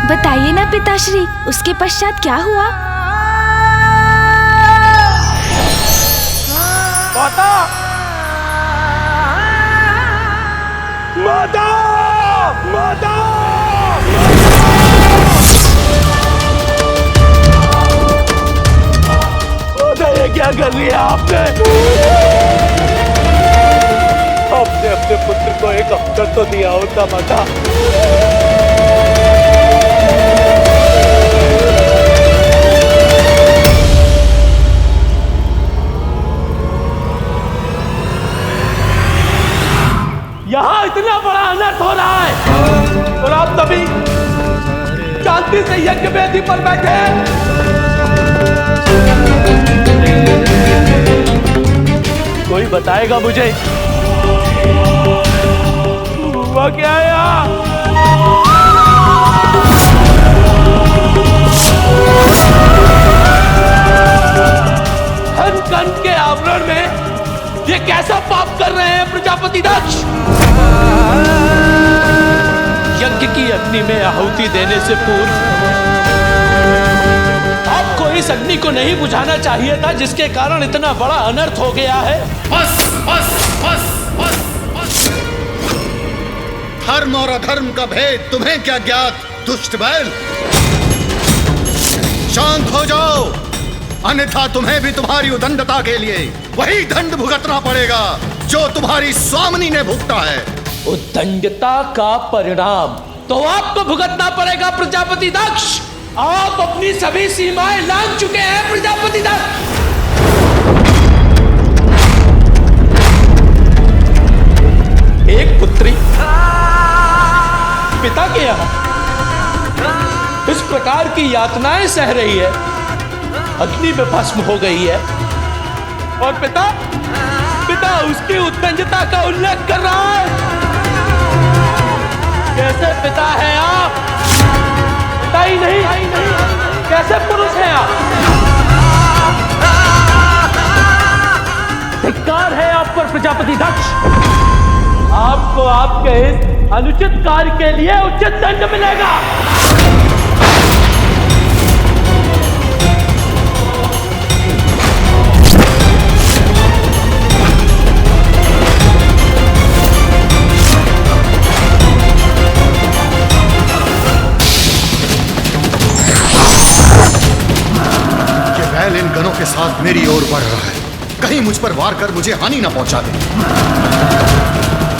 बताइए ना पिताश्री, उसके पश्चात क्या हुआ? माता! माता! माता! माता, ये क्या कर लिया आपने? आपने अपने पुत्र को एक अवसर तो दिया होता माता। यहाँ इतना बड़ा अनर्थ हो रहा है और आप तभी शांति से यज्ञ वेदी पर बैठे हैं। कोई बताएगा मुझे हुआ क्या है यहाँ? कंठ के आवरण में ये कैसा पाप कर रहे हैं प्रजापति दक्ष? यज्ञ की अग्नि में आहुति देने से पूर्व आपको इस अग्नि को नहीं बुझाना चाहिए था, जिसके कारण इतना बड़ा अनर्थ हो गया है। बस बस बस बस बस। धर्म और अधर्म का भेद तुम्हें क्या ज्ञात, दुष्ट बैल? शांत हो जाओ, अन्यथा तुम्हें भी तुम्हारी उदंडता के लिए वही दंड भुगतना पड़ेगा जो तुम्हारी स्वामिनी ने भुगता है। उदंडता का परिणाम तो आपको भुगतना पड़ेगा प्रजापति दक्ष। आप अपनी सभी सीमाएं लांघ चुके हैं प्रजापति दक्ष। एक पुत्री पिता के यहाँ इस प्रकार की यातनाएं सह रही है, अग्नि में भस्म हो गई है, और पिता उसकी उद्दंडता का उल्लेख कर रहा है। कैसे पिता है आप? पिता ही नहीं, कैसे पुरुष हैं आप? धिक्कार है आप पर प्रजापति दक्ष। आपको आपके इस अनुचित कार्य के लिए उचित दंड मिलेगा। इन गणों के साथ मेरी ओर बढ़ रहा है, कहीं मुझ पर वार कर मुझे हानि न पहुंचा दे।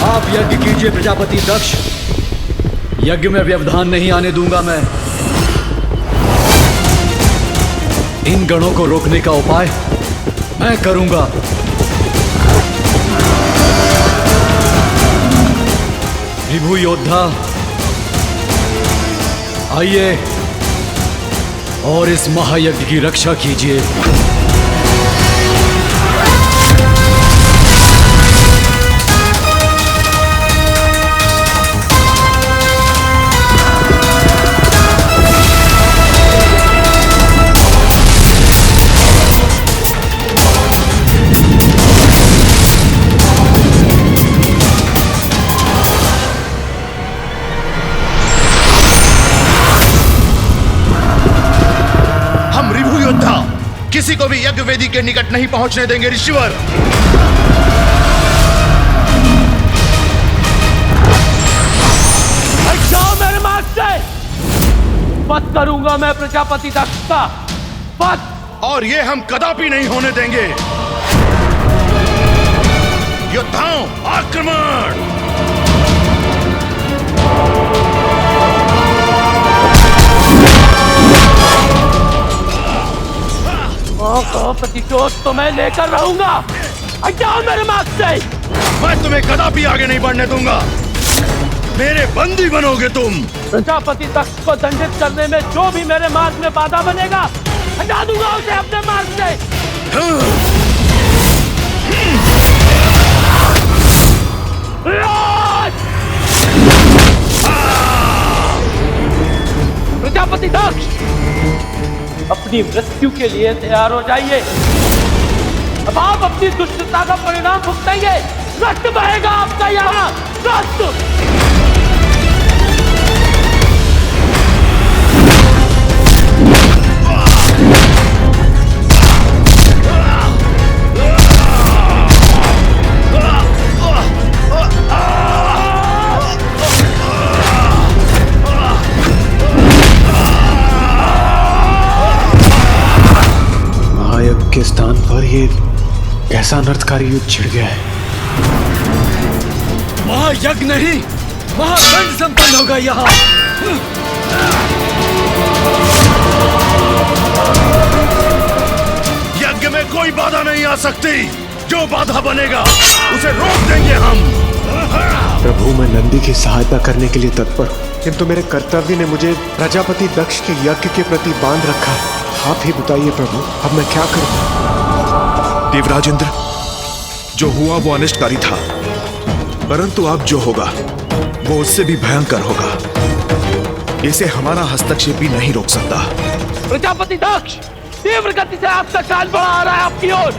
आप यज्ञ कीजिए प्रजापति दक्ष, यज्ञ में व्यवधान नहीं आने दूंगा मैं। इन गणों को रोकने का उपाय मैं करूंगा। विभु योद्धा आइए और इस महायज्ञ की रक्षा कीजिए। किसी को भी यज्ञ वेदी के निकट नहीं पहुंचने देंगे ऋषिवर। जाओ मेरे मार्ग से। वध करूंगा मैं प्रजापति दक्ष का वध, और ये हम कदापि नहीं होने देंगे। योद्धाओं आक्रमण! प्रतिशोध तो मैं लेकर रहूंगा। हटाओ मेरे मार्ग से। मैं तुम्हें कदापि आगे नहीं बढ़ने दूंगा। मेरे बंदी बनोगे तुम। प्रजापति दक्ष को दंडित करने में जो भी मेरे मार्ग में बाधा बनेगा, हटा दूंगा उसे अपने मार्ग से। प्रजापति दक्ष, अपनी मृत्यु के लिए तैयार हो जाइए। अब आप अपनी दुष्टता का परिणाम भुगतेंगे। रक्त बहेगा आपका यहाँ, रक्त। के स्थान पर ये कैसा अनर्थकारी युद्ध छिड़ गया है। महायज्ञ नहीं, महादंड संपन्न होगा यहाँ। यज्ञ में कोई बाधा नहीं आ सकती। जो बाधा बनेगा उसे रोक देंगे हम। प्रभु, मैं नंदी की सहायता करने के लिए तत्पर हूँ, किंतु मेरे कर्तव्य ने मुझे प्रजापति दक्ष के यज्ञ के प्रति बांध रखा है। आप ही बताइए प्रभु, अब मैं क्या करूं? देवराज इंद्र, जो हुआ वो अनिष्टकारी था, परंतु अब जो होगा वो उससे भी भयंकर होगा। इसे हमारा हस्तक्षेप भी नहीं रोक सकता। प्रजापति दक्ष तीव्र गति से आपका काल बढ़ा आ रहा है आपकी ओर।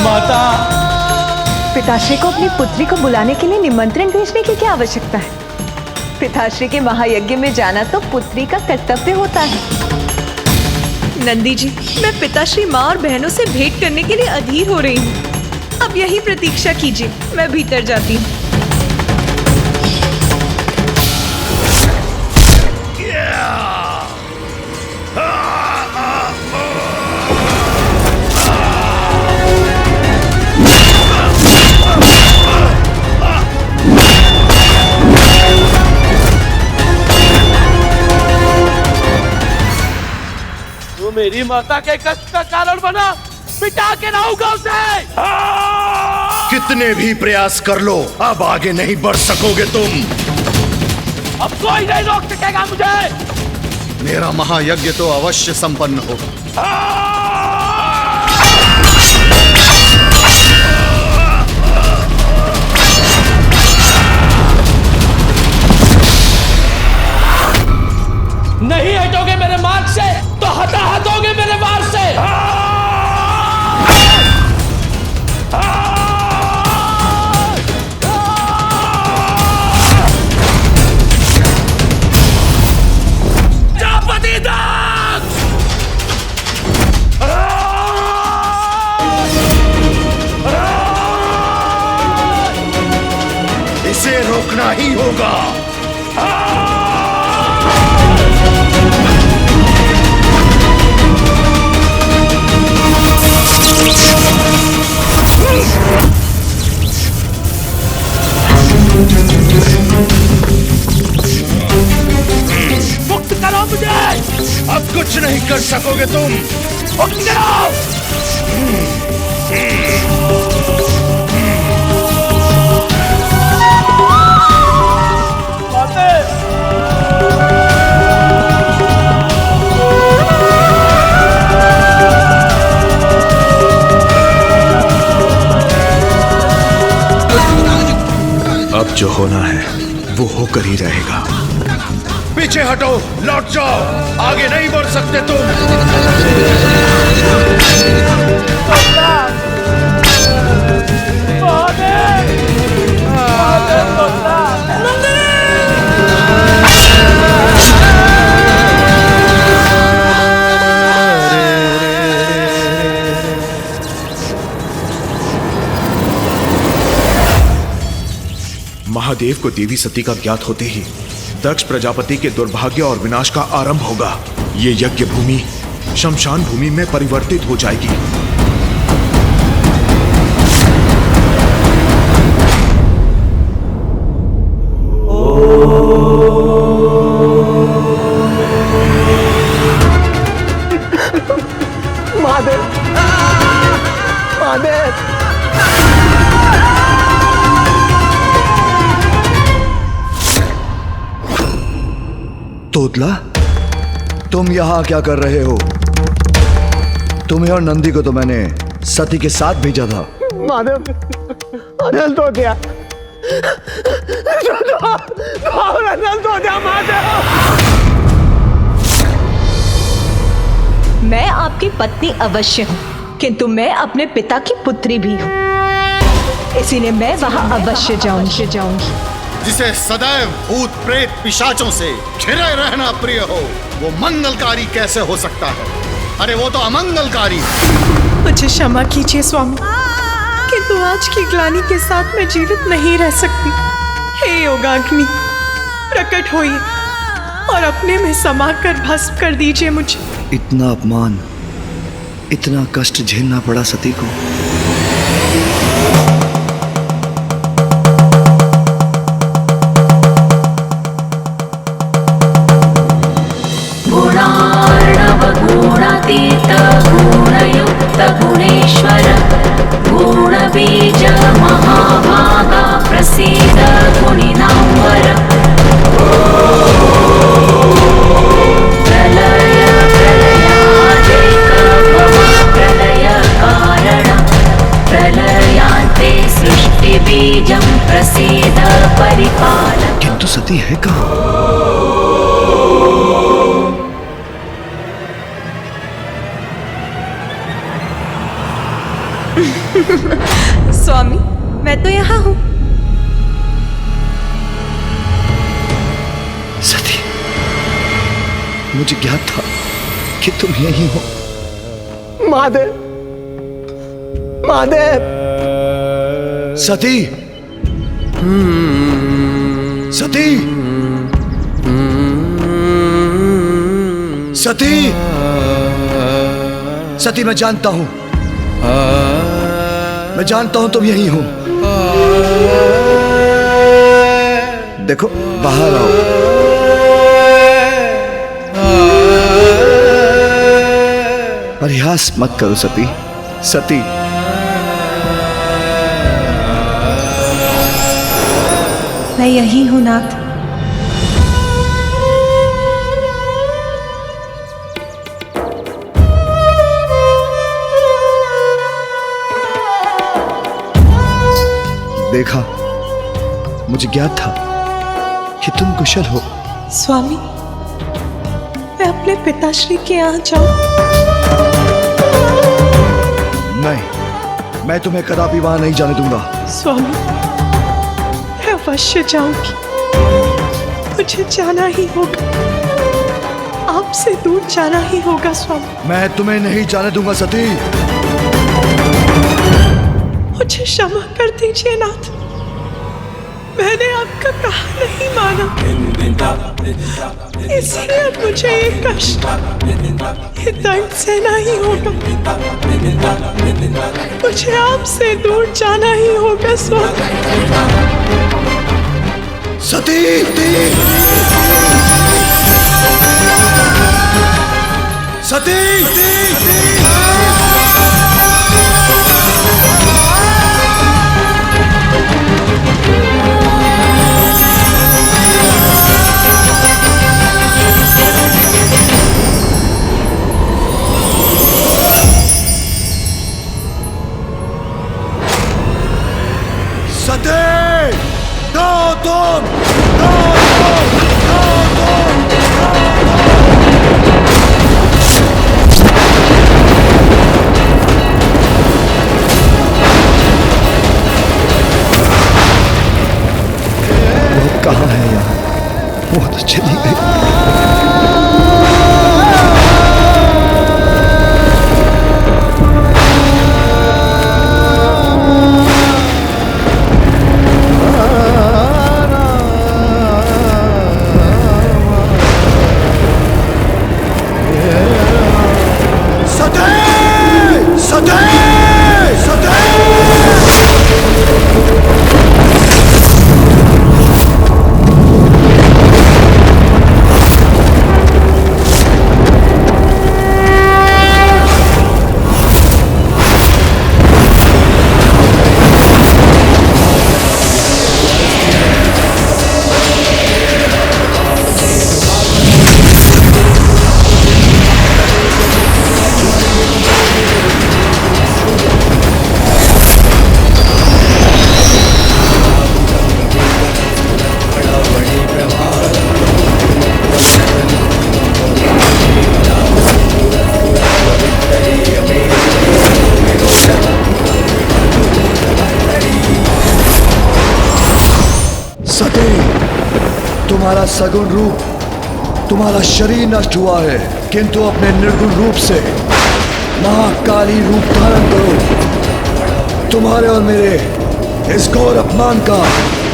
माता, पिताश्री को अपनी पुत्री को बुलाने के लिए निमंत्रण भेजने की क्या आवश्यकता है? पिताश्री के महायज्ञ में जाना तो पुत्री का कर्तव्य होता है। नंदी जी, मैं पिताश्री माँ और बहनों से भेंट करने के लिए अधीर हो रही हूँ। अब यही प्रतीक्षा कीजिए, मैं भीतर जाती हूँ। मेरी माता के कष्ट का कारण बना, पिटा के लाऊंगा उसे। कितने भी प्रयास कर लो, अब आगे नहीं बढ़ सकोगे तुम। अब कोई नहीं रोक सकेगा मुझे। मेरा महायज्ञ तो अवश्य संपन्न होगा। नहीं हटोगे मेरे मार्ग से तो हटोगे मेरे वार से। प्रजापति दक्ष! इसे रोकना ही होगा। मुक्त करो मुझे। अब कुछ नहीं कर सकोगे तुम। मुक्त करो। अब जो होना है वो होकर ही रहेगा। पीछे हटो, लौट जाओ, आगे नहीं बढ़ सकते तुम। महादेव को देवी सती का ज्ञात होते ही दक्ष प्रजापति के दुर्भाग्य और विनाश का आरंभ होगा। ये यज्ञ भूमि शमशान भूमि में परिवर्तित हो जाएगी। महादेव, महादेव। तोतला, तुम यहाँ क्या कर रहे हो? तुम्हें और नंदी को तो मैंने सती के साथ भेजा था। महादेव, अनल तो दिया, अनल तो दिया महादेव। मैं आपकी पत्नी अवश्य हूँ, किंतु मैं अपने पिता की पुत्री भी हूँ, इसीलिए मैं वहाँ अवश्य जाऊंगी। जिसे सदैव भूत प्रेत पिशाचों से घिरे रहना प्रिय हो, वो मंगलकारी कैसे हो सकता है? अरे वो तो अमंगलकारी। मुझे क्षमा कीजिए स्वामी, किंतु आज की ग्लानि के साथ मैं जीवित नहीं रह सकती। हे योगाग्नि, प्रकट होइए और अपने में समाकर भस्म कर दीजिए मुझे। इतना अपमान, इतना कष्ट झेलना पड़ा सती को। गुणातीत गुणयुक्त गुणेश्वर गुणबीज महाभागा प्रसीद गुणिनांवर। प्रलय प्रलयादेक भव प्रलय कारण प्रलयांते सृष्टि बीजं प्रसीद परिपालक। किंतु सती है कहाँ? स्वामी, मैं तो यहाँ हूँ। सती, मुझे ज्ञात था कि तुम यही हो। महादेव, महादेव। सती, सती, सती, सती, मैं जानता हूं, मैं जानता हूं तुम यही हो। देखो, बाहर आओ। प्रयास मत करो सती, सती। मैं यही हूँ नाथ। देखा, मुझे ज्ञात था कि तुम कुशल हो। स्वामी, मैं अपने पिताश्री के यहाँ जाऊं? नहीं, मैं तुम्हें कदापि वहां नहीं जाने दूंगा। स्वामी, मैं अवश्य जाऊंगी। मुझे जाना ही होगा, आपसे दूर जाना ही होगा स्वामी। मैं तुम्हें नहीं जाने दूंगा सती। मुझे क्षमा कर दीजिए नाथ, मैंने आपका कहा नहीं माना, इसलिए अब मुझे ये कष्ट, ये दर्द सहना ही होगा। मुझे आपसे दूर जाना ही होगा स्वामी। सती, सती, कहाँ है यहाँ? वो तो चली गई। तुम्हारा सगुण रूप, तुम्हारा शरीर नष्ट हुआ है, किंतु अपने निर्गुण रूप से महाकाली रूप धारण करो। तुम्हारे और मेरे इस घोर अपमान का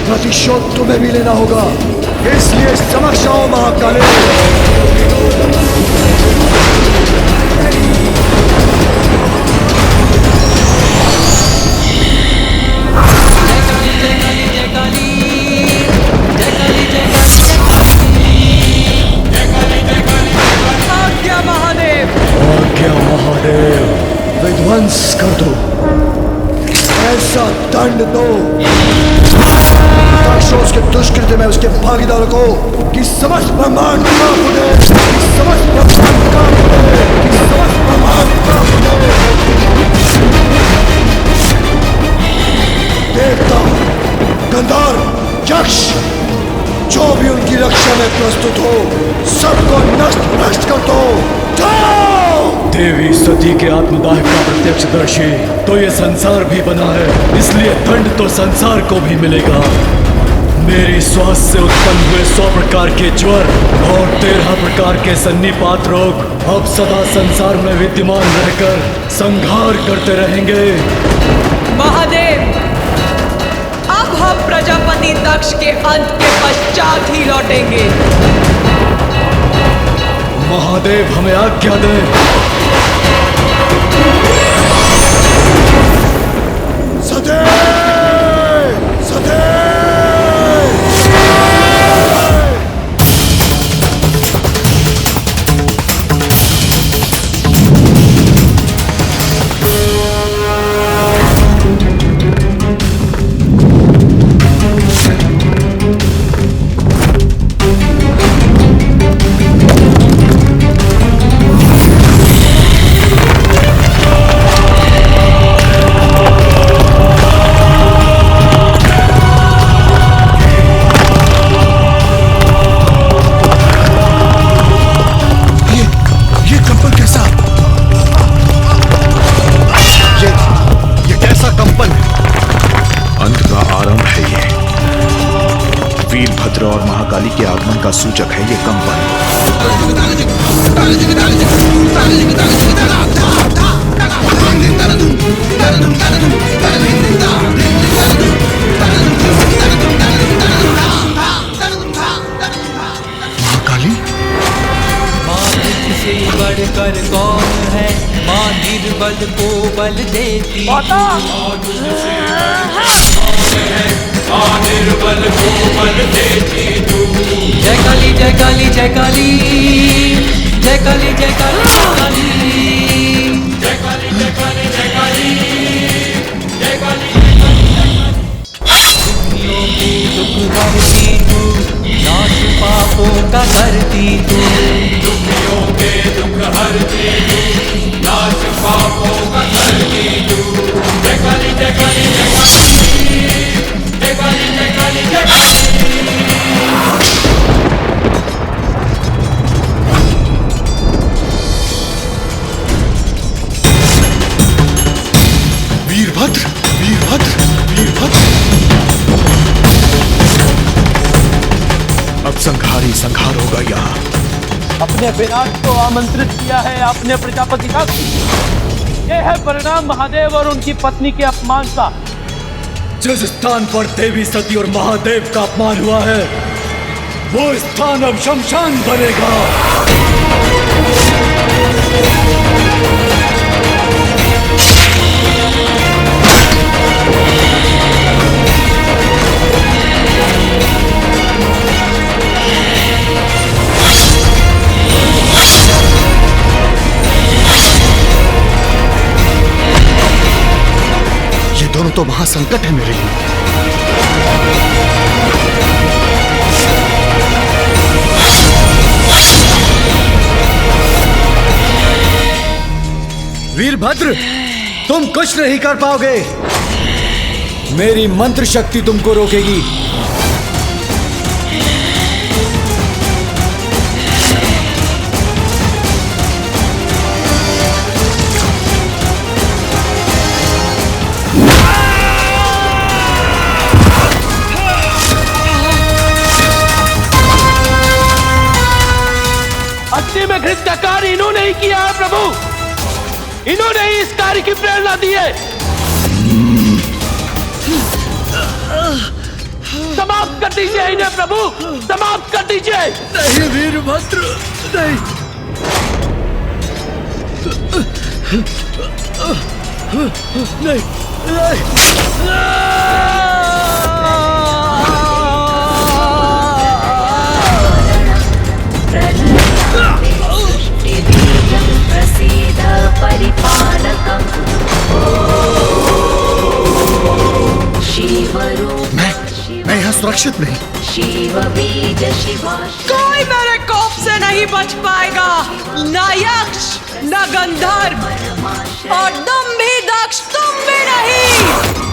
प्रतिशोध तुम्हें भी लेना होगा, इसलिए समक्ष आओ महाकाली। आज्ञा महादेव। आज्ञा महादेव। विध्वंस कर दो, ऐसा दंड दो दक्ष उसके दुष्कृत्य में उसके भागीदारों को कि समस्त ब्रह्मांड कांप उठे, कि समस्त ब्रह्मांड कांप उठे, कि समस्त ब्रह्मांड कांप उठे। देवता, गंधर्व, यक्ष, जो भी उनकी रक्षा में प्रस्तुत हो, सबको नष्ट भ्रष्ट कर दो। जाओ! देवी सती के आत्मदाह का प्रत्यक्षदर्शी तो ये संसार भी बना है, इसलिए दंड तो संसार को भी मिलेगा। मेरी श्वास से उत्पन्न हुए 100 प्रकार के ज्वर और 13 प्रकार के सन्निपात रोग अब सदा संसार में विद्यमान रहकर संहार करते रहेंगे। महादेव, अब हम प्रजापति दक्ष के अंत के पश्चात ही लौटेंगे। महादेव हमें आज्ञा दें। सदैव सदैव और महाकाली के आगमन का सूचक है ये कंपन। महाकाली, माँ तुझसे बढ़कर कौन है, माँ निर्बल को बल देती, निर्बल को बल देती तू। जय काली जय काली जय काली, जय काली जय काली जय काली, जय काली जय काली जय काली, जय काली जय काली। दुखियों की दुख हरती तू, नाश पापों का करती तू। दुखियों के दुख हरती तू, नाश पापों का करती तू। जय काली जय काली जय काली, जय काली जय काली जय काली। वीरभद्र, वीरभद्र, वीरभद्र। अब संहारी संहार होगा यहाँ। अपने विनाश को आमंत्रित किया है आपने प्रजापति का। ये है परिणाम महादेव और उनकी पत्नी के अपमान का। जिस स्थान पर देवी सती और महादेव का अपमान हुआ है, वो स्थान अब शमशान बनेगा। ये दोनों तो महासंकट है मेरे लिए। वीरभद्र, तुम कुछ नहीं कर पाओगे। मेरी मंत्र शक्ति तुमको रोकेगी। अग्नि में घृत का कार्य इन्होंने ही किया है प्रभु। इन्होंने ही इस कार्य की प्रेरणा दी है। समाप्त कर दीजिए इन्हें प्रभु, समाप्त कर दीजिए। नहीं वीरभद्र, नहीं। नहीं, सृष्टिबीजं प्रसीद परिपालकम्। मैं यहाँ सुरक्षित नहीं। शिव बीज शिवाश। कोई मेरे कोप से नहीं बच पाएगा, न यक्ष न गंधर्व, और तुम भी दक्ष, तुम भी नहीं।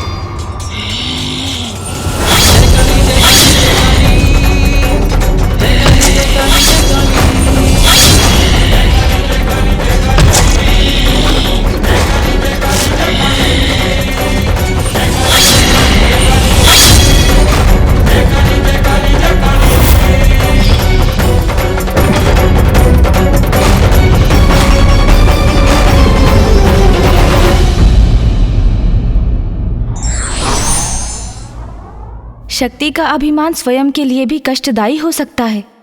शक्ति का अभिमान स्वयं के लिए भी कष्टदायी हो सकता है।